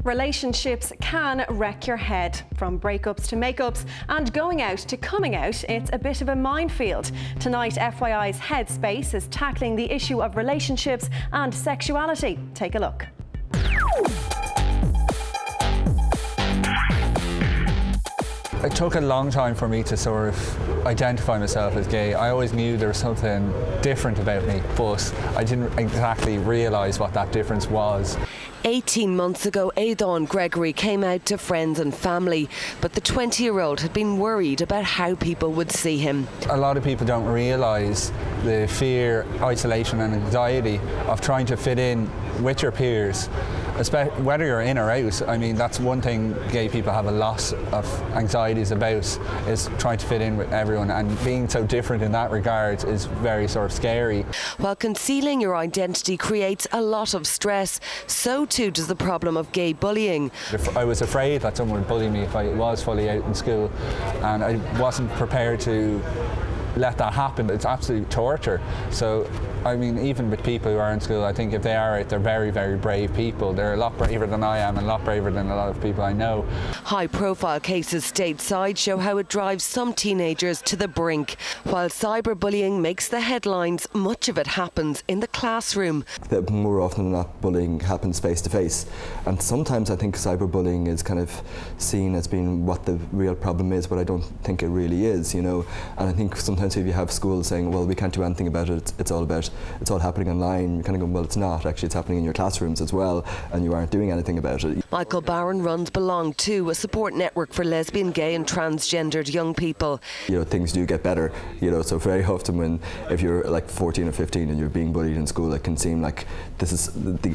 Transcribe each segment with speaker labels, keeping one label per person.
Speaker 1: Relationships can wreck your head. From breakups to makeups and going out to coming out, it's a bit of a minefield. Tonight, FYI's Headspace is tackling the issue of relationships and sexuality. Take a look.
Speaker 2: It took a long time for me to sort of identify myself as gay. I always knew there was something different about me, but I didn't exactly realise what that difference was.
Speaker 3: 18 months ago, Aidan Gregory came out to friends and family, but the 20-year-old had been worried about how people would see him.
Speaker 2: A lot of people don't realise the fear, isolation and anxiety of trying to fit in with your peers, whether you're in or out. I mean, that's one thing gay people have a lot of anxieties about, is trying to fit in with everyone, and being so different in that regard is very sort of scary.
Speaker 3: While concealing your identity creates a lot of stress, so too does the problem of gay bullying.
Speaker 2: I was afraid that someone would bully me if I was fully out in school, and I wasn't prepared to let that happen. It's absolute torture. So, I mean, even with people who are in school, I think if they are out, they're very, very brave people. They're a lot braver than I am and a lot braver than a lot of people I know.
Speaker 3: High-profile cases stateside show how it drives some teenagers to the brink. While cyberbullying makes the headlines, much of it happens in the classroom.
Speaker 4: More often than not, bullying happens face-to-face. And sometimes I think cyberbullying is kind of seen as being what the real problem is, but I don't think it really is, you know. And I think sometimes if you have schools saying, well, we can't do anything about it, it's all happening online, you kind of go, well, it's not. Actually, it's happening in your classrooms as well, and you aren't doing anything about it.
Speaker 3: Michael Barron runs Belong To, a support network for lesbian, gay and transgendered young people.
Speaker 4: You know, things do get better, you know, so very often if you're like 14 or 15 and you're being bullied in school, it can seem like this is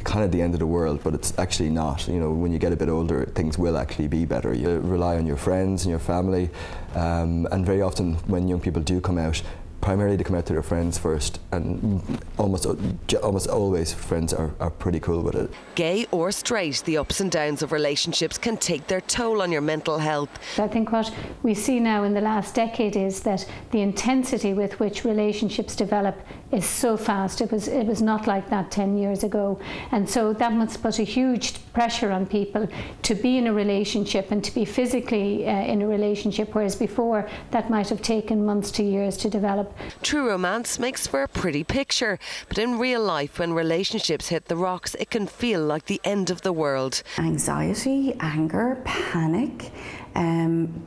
Speaker 4: kind of the end of the world, but it's actually not. You know, when you get a bit older, things will actually be better. You rely on your friends and your family, and very often when young people do come out, primarily they come out to their friends first, and almost always friends are pretty cool with it.
Speaker 3: Gay or straight, the ups and downs of relationships can take their toll on your mental health.
Speaker 5: I think what we see now in the last decade is that the intensity with which relationships develop is so fast. It was not like that 10 years ago, and so that must put a huge pressure on people to be in a relationship and to be physically in a relationship, whereas before that might have taken months to years to develop.
Speaker 3: True romance makes for a pretty picture, but in real life, when relationships hit the rocks, it can feel like the end of the world.
Speaker 6: Anxiety, anger, panic,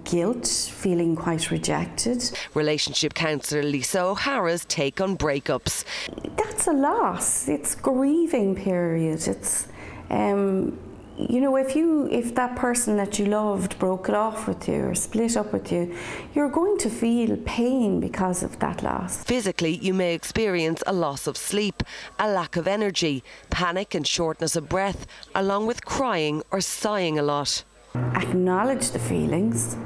Speaker 6: guilt, feeling quite rejected.
Speaker 3: Relationship counsellor Lisa O'Hara's take on breakups.
Speaker 6: That's a loss. It's a grieving period. It's you know, if that person that you loved broke it off with you or split up with you, you're going to feel pain because of that loss.
Speaker 3: Physically, you may experience a loss of sleep, a lack of energy, panic and shortness of breath, along with crying or sighing a lot.
Speaker 6: Acknowledge the feelings.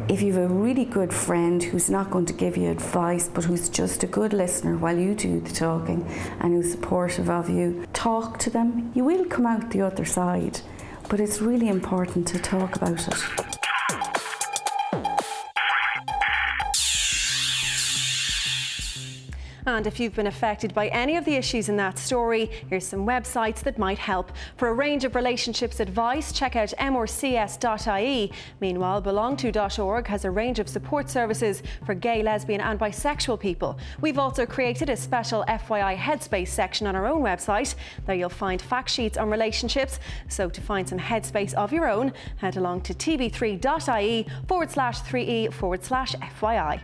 Speaker 6: If you have a really good friend who's not going to give you advice, but who's just a good listener while you do the talking and who's supportive of you, talk to them. You will come out the other side, but it's really important to talk about it.
Speaker 1: And if you've been affected by any of the issues in that story, here's some websites that might help. For a range of relationships advice, check out mrcs.ie. Meanwhile, belongto.org has a range of support services for gay, lesbian and bisexual people. We've also created a special FYI Headspace section on our own website. There you'll find fact sheets on relationships. So to find some headspace of your own, head along to tv3.ie/3e/FYI.